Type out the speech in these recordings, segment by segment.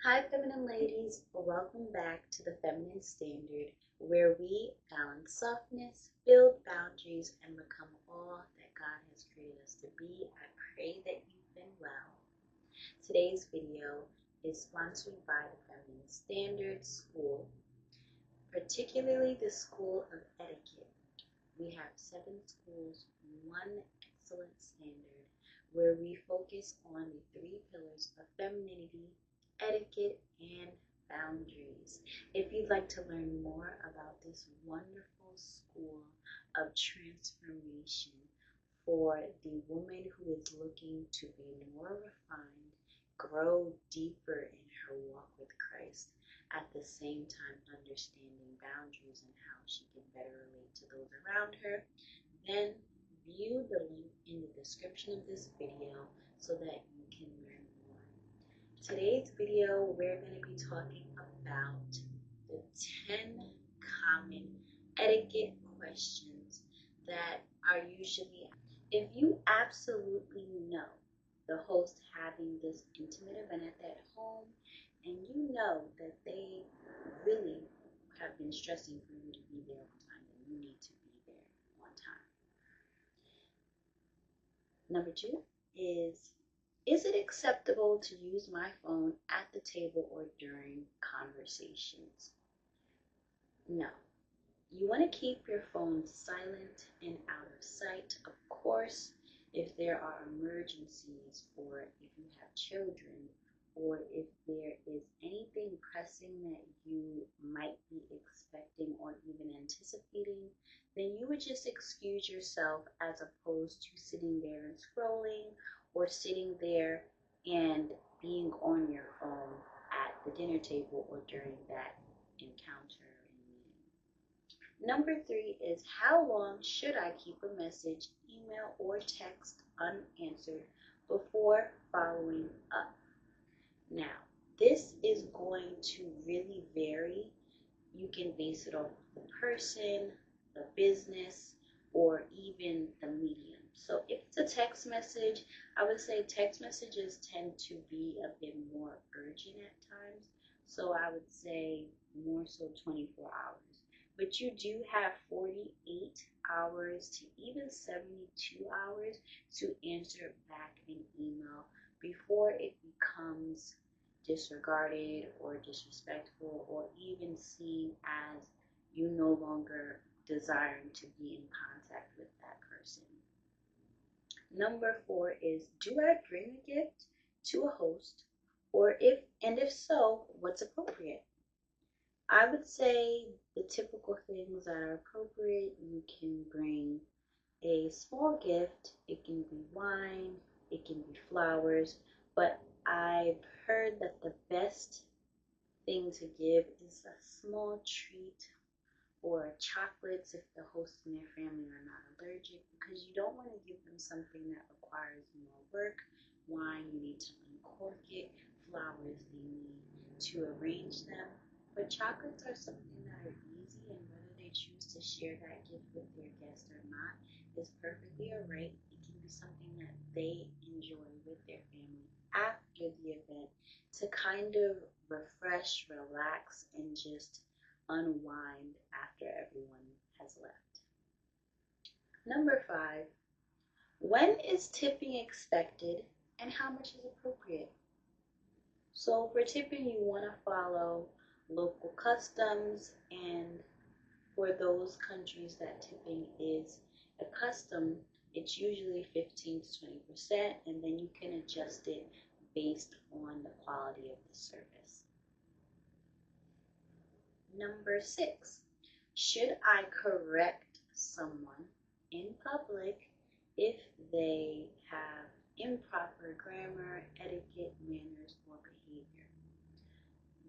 Hi, feminine ladies. Welcome back to the Feminine Standard, where we balance softness, build boundaries, and become all that God has created us to be. I pray that you've been well. Today's video is sponsored by the Feminine Standard School, particularly the School of Etiquette. We have 7 schools, 1 excellent standard, where we focus on the 3 pillars of femininity, etiquette, and boundaries. If you'd like to learn more about this wonderful school of transformation for the woman who is looking to be more refined, grow deeper in her walk with Christ, at the same time understanding boundaries and how she can better relate to those around her, then view the link in the description of this video so that you can learn more. Today's video, we're going to be talking about the 10 common etiquette questions that are usually asked. If you absolutely know the host having this intimate event at that home, and you know that they really have been stressing for you to be there on time, then you need to be there on time. Number 2 is it acceptable to use my phone at the table or during conversations? No. You want to keep your phone silent and out of sight. Of course, if there are emergencies, or if you have children, or if there is anything pressing that you might be expecting or even anticipating, then you would just excuse yourself as opposed to sitting there and scrolling, or sitting there and being on your phone at the dinner table or during that encounter. Number 3 is, how long should I keep a message, email, or text unanswered before following up? Now, this is going to really vary. You can base it off the person, the business, or even the medium. So if it's a text message, I would say text messages tend to be a bit more urgent at times. So I would say more so 24 hours. But you do have 48 hours to even 72 hours to answer back an email before it becomes disregarded or disrespectful, or even seen as you no longer desiring to be in contact with that person. Number 4 is, do I bring a gift to a host? Or if so, what's appropriate? I would say the typical things that are appropriate: you can bring a small gift. It can be wine, it can be flowers, but I've heard that the best thing to give is a small treat, or chocolates if the host and their family are not allergic, because you don't want to give them something that requires more work. Wine, you need to uncork it. Flowers, they need to arrange them. But chocolates are something that are easy, and whether they choose to share that gift with their guest or not is perfectly alright. It can be something that they enjoy with their family after the event to kind of refresh, relax, and just unwind after everyone has left. Number 5, when is tipping expected and how much is appropriate? So for tipping, you want to follow local customs, and for those countries that tipping is a custom, it's usually 15 to 20%, and then you can adjust it based on the quality of the service. Number 6, should I correct someone in public if they have improper grammar, etiquette, manners, or behavior?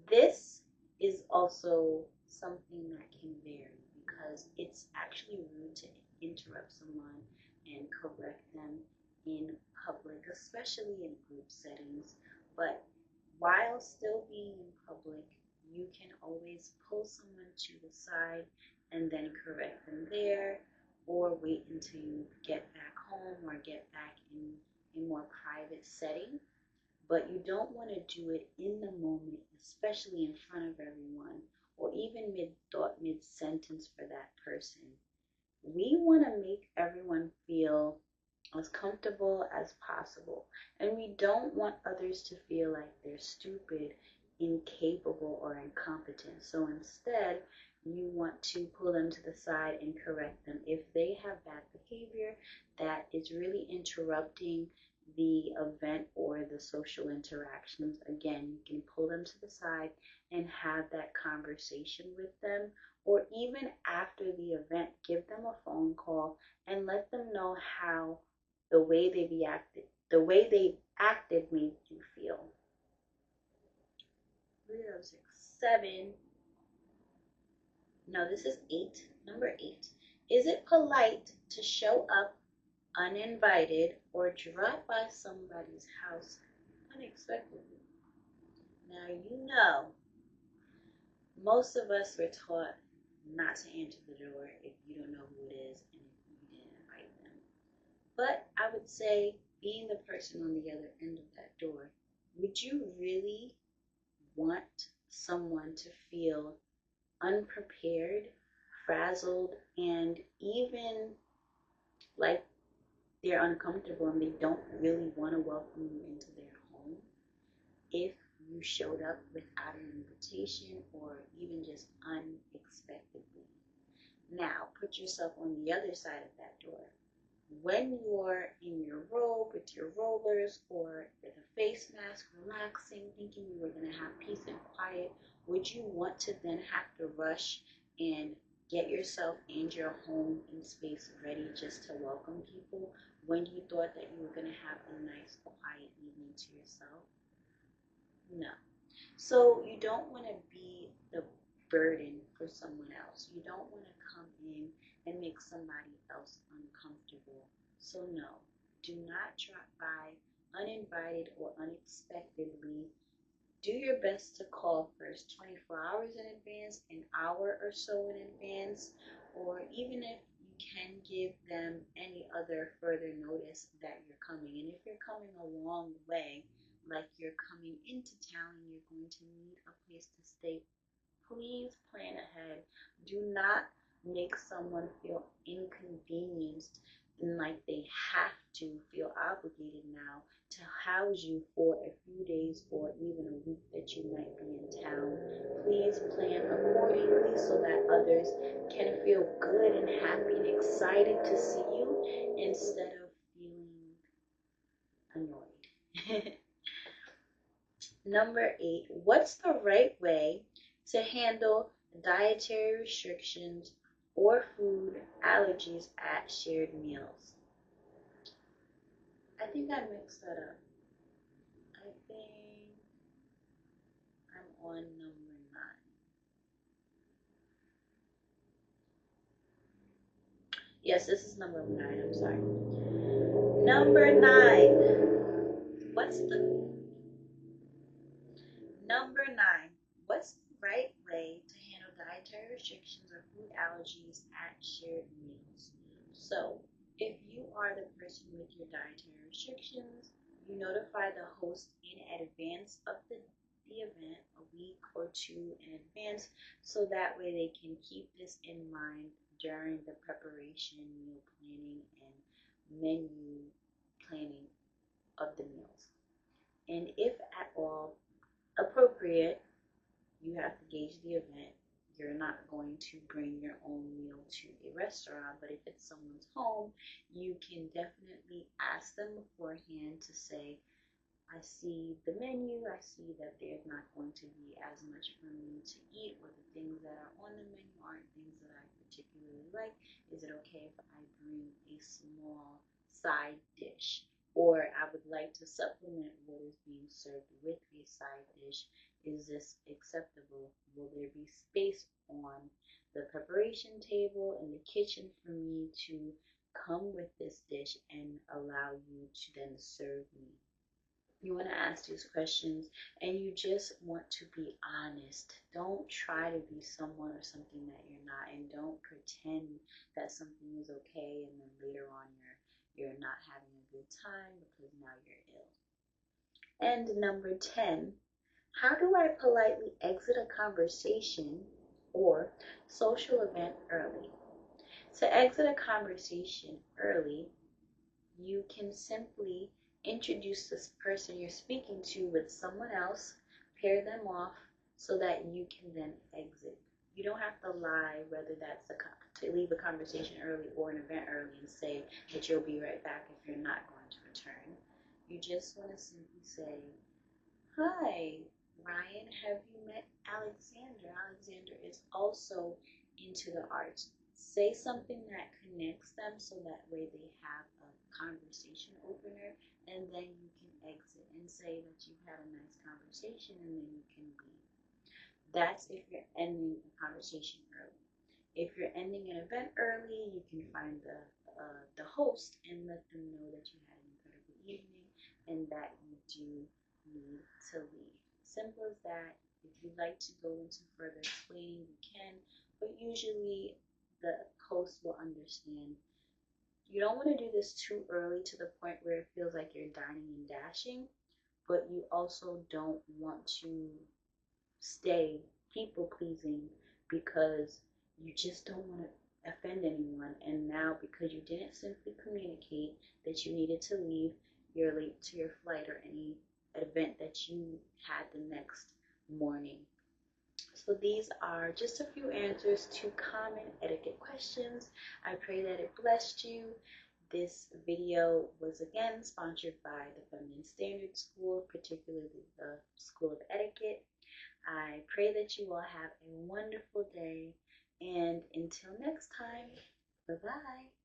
This is also something that can vary, because it's actually rude to interrupt someone and correct them in public, especially in group settings. But while still being in public, you can always pull someone to the side and then correct them there, or wait until you get back home or get back in a more private setting. but you don't want to do it in the moment, especially in front of everyone, or even mid-thought, mid-sentence for that person. We want to make everyone feel as comfortable as possible. And we don't want others to feel like they're stupid, incapable, or incompetent. So instead, you want to pull them to the side and correct them. If they have bad behavior that is really interrupting the event or the social interactions, again, you can pull them to the side and have that conversation with them. Or even after the event, give them a phone call and let them know how the way they acted made you feel. 3, 7. No, this is 8. Number 8. Is it polite to show up uninvited or drop by somebody's house unexpectedly? Now, most of us were taught not to answer the door if you don't know who it is and if you didn't invite them. But I would say, being the person on the other end of that door, would you really want someone to feel unprepared, frazzled, and even like they're uncomfortable and they don't really want to welcome you into their home if you showed up without an invitation or even just unexpectedly? Now, put yourself on the other side of that door. When you're in your robe with your rollers or with a face mask, relaxing, thinking you were going to have peace and quiet, would you want to then have to rush and get yourself and your home and space ready just to welcome people when you thought that you were going to have a nice, quiet evening to yourself? No. So you don't want to be the burden for someone else. You don't want to come in and make somebody else uncomfortable. So no, do not drop by uninvited or unexpectedly. Do your best to call first 24 hours in advance, an hour or so in advance, or even if you can give them any other further notice that you're coming. And if you're coming a long way, like you're coming into town and you're going to need a place to stay, please plan ahead. Do not make someone feel inconvenienced and like they have to feel obligated now to house you for a few days or even a week that you might be in town. Please plan accordingly so that others can feel good and happy and excited to see you instead of feeling annoyed. Number 8, what's the right way to handle dietary restrictions or food allergies at shared meals? I think I mixed that up. I think I'm on number 9. Yes, this is number 9. I'm sorry. Number 9. What's the Number 9. What's the right way to handle dietary restrictions or food allergies at shared meals? So, if you are the person with your dietary restrictions, you notify the host in advance of the event, a week or 2 in advance, so that way they can keep this in mind during the preparation, meal planning, and menu planning of the meals. And if at all appropriate, you have to gauge the event. You're not going to bring your own meal to a restaurant, but if it's someone's home, you can definitely ask them beforehand to say, I see the menu, I see that there's not going to be as much for me to eat, or the things that are on the menu aren't things that I particularly like. Is it okay if I bring a small side dish? Or I would like to supplement what is being served with a side dish. Is this acceptable? Will there be space on the preparation table in the kitchen for me to come with this dish and allow you to then serve me? You want to ask these questions and you just want to be honest. Don't try to be someone or something that you're not, and don't pretend that something is okay and then later on you're not having a good time because now you're ill. And number 10, how do I politely exit a conversation or social event early? To exit a conversation early, you can simply introduce this person you're speaking to with someone else, pair them off so that you can then exit. You don't have to lie whether that's to leave a conversation early or an event early and say that you'll be right back if you're not going to return. You just want to simply say, "Hi, Ryan, have you met Alexander? Alexander is also into the arts." Say something that connects them so that way they have a conversation opener, and then you can exit and say that you've had a nice conversation, and then you can leave. That's if you're ending a conversation early. If you're ending an event early, you can find the host and let them know that you had an incredible evening and that you do need to leave. Simple as that. If you'd like to go into further explaining, you can, but usually the host will understand. You don't want to do this too early to the point where it feels like you're dining and dashing, but you also don't want to stay people pleasing because you just don't want to offend anyone. And now, because you didn't simply communicate that you needed to leave, you're late to your flight or any event that you had the next morning. So these are just a few answers to common etiquette questions. I pray that it blessed you. This video was again sponsored by the Feminine Standard School, particularly the School of Etiquette. I pray that you all have a wonderful day, and until next time, bye-bye.